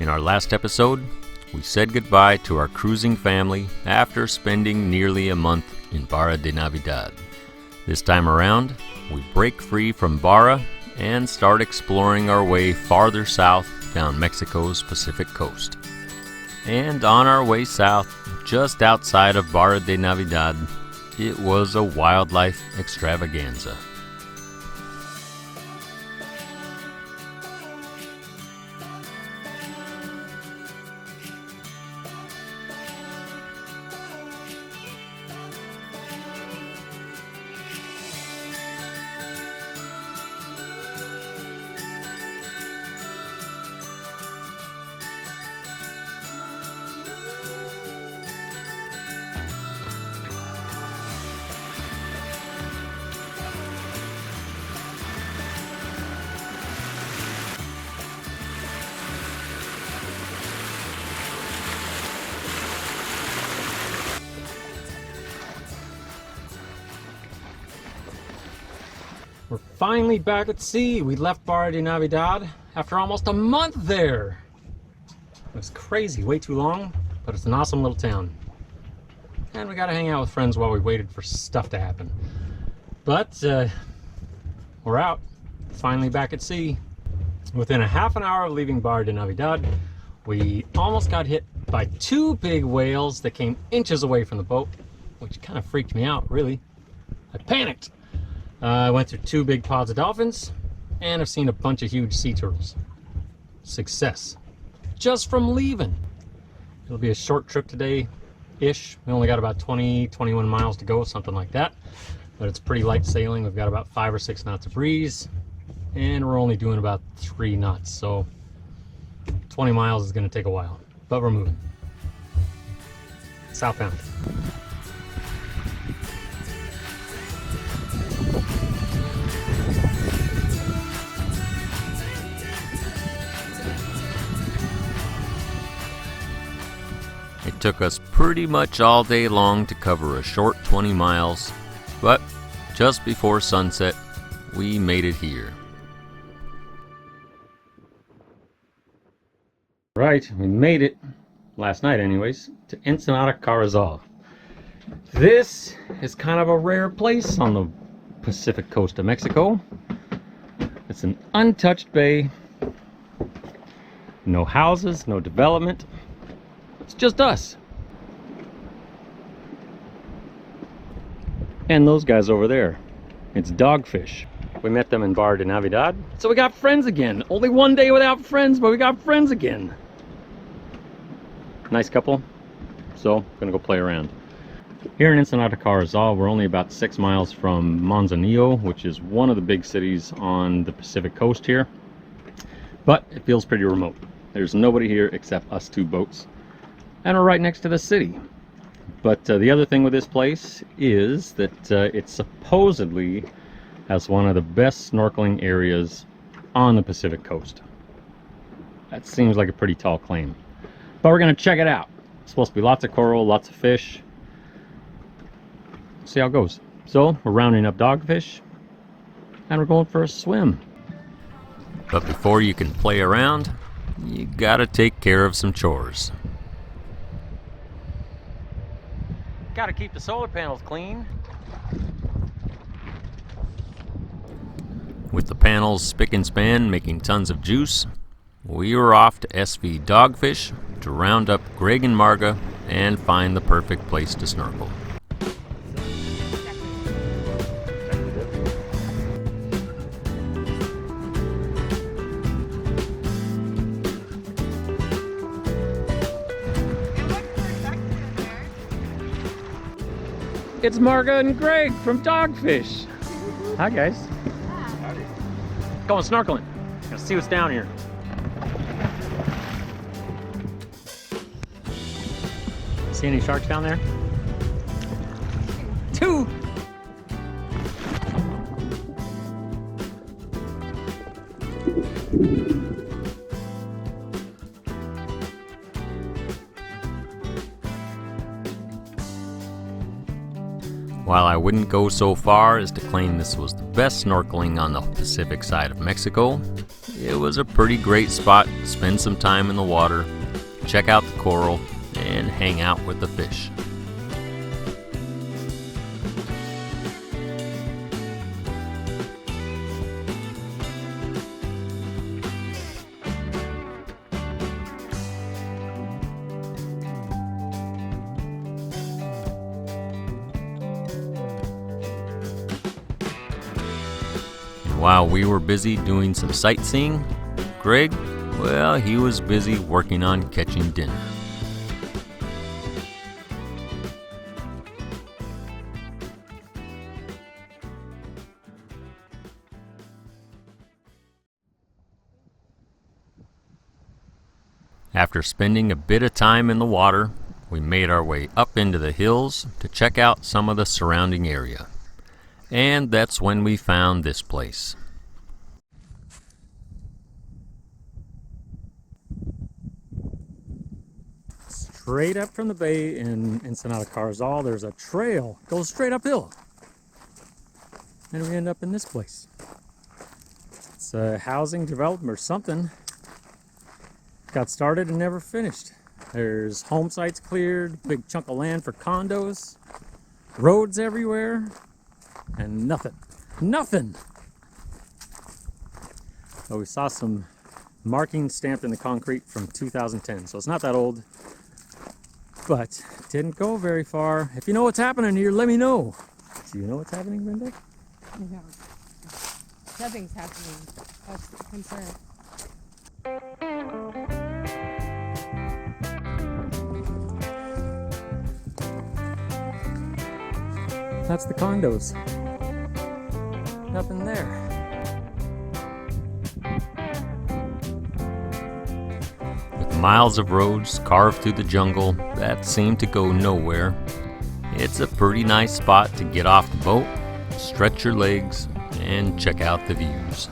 In our last episode, we said goodbye to our cruising family after spending nearly a month in Barra de Navidad. This time around, we break free from Barra and start exploring our way farther south down Mexico's Pacific coast. And on our way south, just outside of Barra de Navidad, it was a wildlife extravaganza. We're finally back at sea. We left Barra de Navidad after almost a month there. It was crazy, way too long, but it's an awesome little town. And we got to hang out with friends while we waited for stuff to happen. But we're out, finally back at sea. Within a half an hour of leaving Barra de Navidad, we almost got hit by two big whales that came inches away from the boat, which kind of freaked me out, really. I panicked. I went through two big pods of dolphins, and I've seen a bunch of huge sea turtles. Success. Just from leaving. It'll be a short trip today-ish. We only got about 21 miles to go, something like that. But it's pretty light sailing. We've got about 5 or 6 knots of breeze, and we're only doing about 3 knots. So 20 miles is going to take a while, but we're moving. Southbound. It took us pretty much all day long to cover a short 20 miles, but just before sunset, we made it here. Right, we made it, last night anyways, to Ensenada, Caris. This is kind of a rare place on the Pacific coast of Mexico. It's an untouched bay, no houses, no development. It's just us. And those guys over there. It's dogfish. We met them in Barra de Navidad. So we got friends again. Only one day without friends, but we got friends again. Nice couple. So, gonna go play around. Here in Ensenada, Caris, we're only about 6 miles from Manzanillo, which is one of the big cities on the Pacific coast here. But it feels pretty remote. There's nobody here except us 2 boats. And we're right next to the city. But the other thing with this place is that it supposedly has one of the best snorkeling areas on the Pacific coast. That seems like a pretty tall claim. But we're going to check it out. It's supposed to be lots of coral, lots of fish. See how it goes. So we're rounding up dogfish and we're going for a swim. But before you can play around, you gotta take care of some chores. Gotta keep the solar panels clean. With the panels spick and span making tons of juice, we were off to SV Dogfish to round up Greg and Marga and find the perfect place to snorkel. It's Marga and Greg from Dogfish. Hi guys. Howdy. Going snorkeling. Gonna see what's down here. See any sharks down there? 2. While I wouldn't go so far as to claim this was the best snorkeling on the Pacific side of Mexico, It was a pretty great spot to spend some time in the water, check out the coral, and hang out with the fish. While we were busy doing some sightseeing, Greg, well, he was busy working on catching dinner. After spending a bit of time in the water, we made our way up into the hills to check out some of the surrounding area. And that's when we found this place. Straight up from the bay in Ensenada, Caris, there's a trail, goes straight uphill. And we end up in this place. It's a housing development or something. Got started and never finished. There's home sites cleared, big chunk of land for condos, roads everywhere. And nothing. Oh, we saw some markings stamped in the concrete from 2010, so it's not that old, but didn't go very far. If you know what's happening here, let me know. Do you know what's happening, Brenda? No. Nothing's happening. That's the concern. That's the condos. Nothing there. With miles of roads carved through the jungle that seem to go nowhere, it's a pretty nice spot to get off the boat, stretch your legs, and check out the views.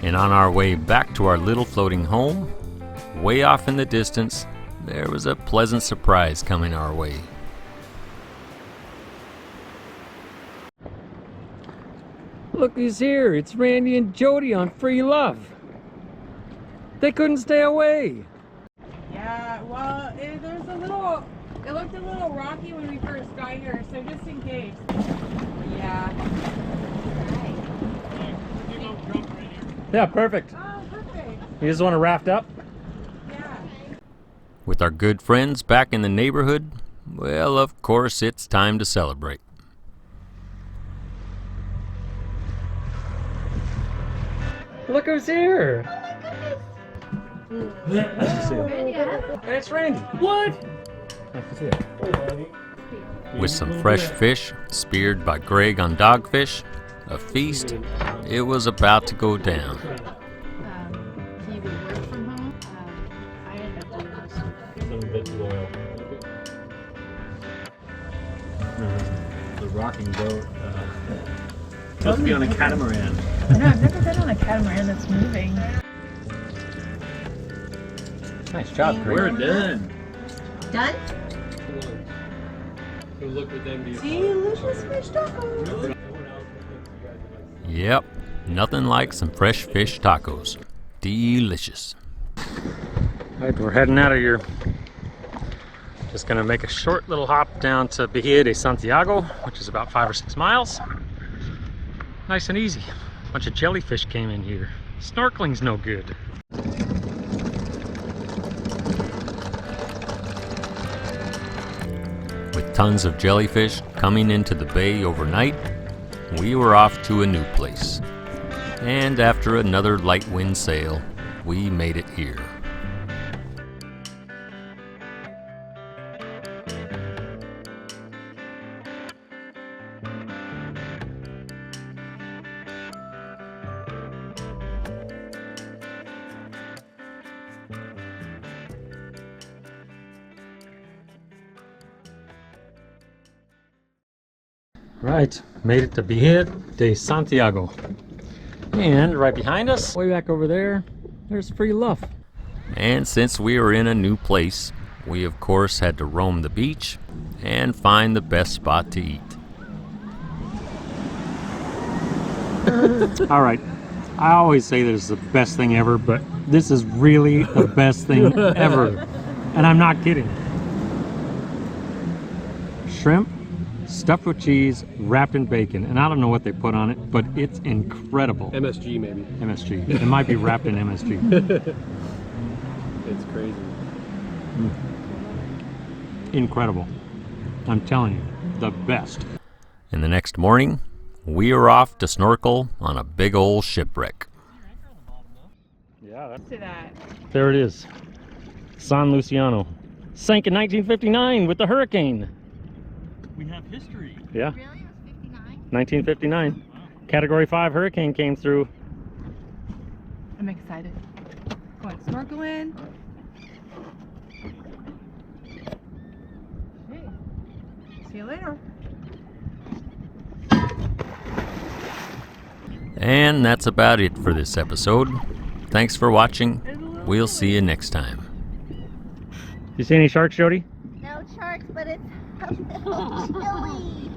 And on our way back to our little floating home, way off in the distance, there was a pleasant surprise coming our way. Look who's here. It's Randy and Jody on Free Love. They couldn't stay away. Yeah, well, it looked a little rocky when we first got here, so just in case. Yeah. Yeah, perfect. Oh, perfect. You just want to raft up? Yeah. With our good friends back in the neighborhood, well, of course, it's time to celebrate. Look who's here. It's Randy. What? With some fresh fish speared by Greg on dogfish, a feast, it was about to go down. He would work from home. I ended up doing Some vegetable oil. The rocking boat. Supposed to be on a catamaran. No, I've never been on a catamaran that's moving. Nice job, Greg. We're done. Done? Look at them. Delicious fish tacos. Yep, nothing like some fresh fish tacos. Delicious. Alright, we're heading out of here. Just gonna make a short little hop down to Bahia de Santiago, which is about 5 or 6 miles. Nice and easy. A bunch of jellyfish came in here. Snorkeling's no good. With tons of jellyfish coming into the bay overnight, we were off to a new place. And after another light wind sail, we made it here. Right, made it to Bahia de Santiago. And right behind us, way back over there, there's Free Love. And since we were in a new place, we of course had to roam the beach and find the best spot to eat. All right, I always say this is the best thing ever, but this is really the best thing ever. And I'm not kidding. Shrimp stuffed with cheese, wrapped in bacon. And I don't know what they put on it, but it's incredible. MSG maybe. MSG. It might be wrapped in MSG. It's crazy. Incredible. I'm telling you, the best. And the next morning, we were off to snorkel on a big old shipwreck. Yeah, To that. there it is. San Luciano. Sank in 1959 with the hurricane. We have history. Yeah, Really? It was 59? 1959. Category 5 hurricane came through. I'm excited. Going snorkeling. Okay. See you later. And that's about it for this episode. Thanks for watching. We'll see you next time. You see any sharks, Jody? No sharks, but it's a little chilly.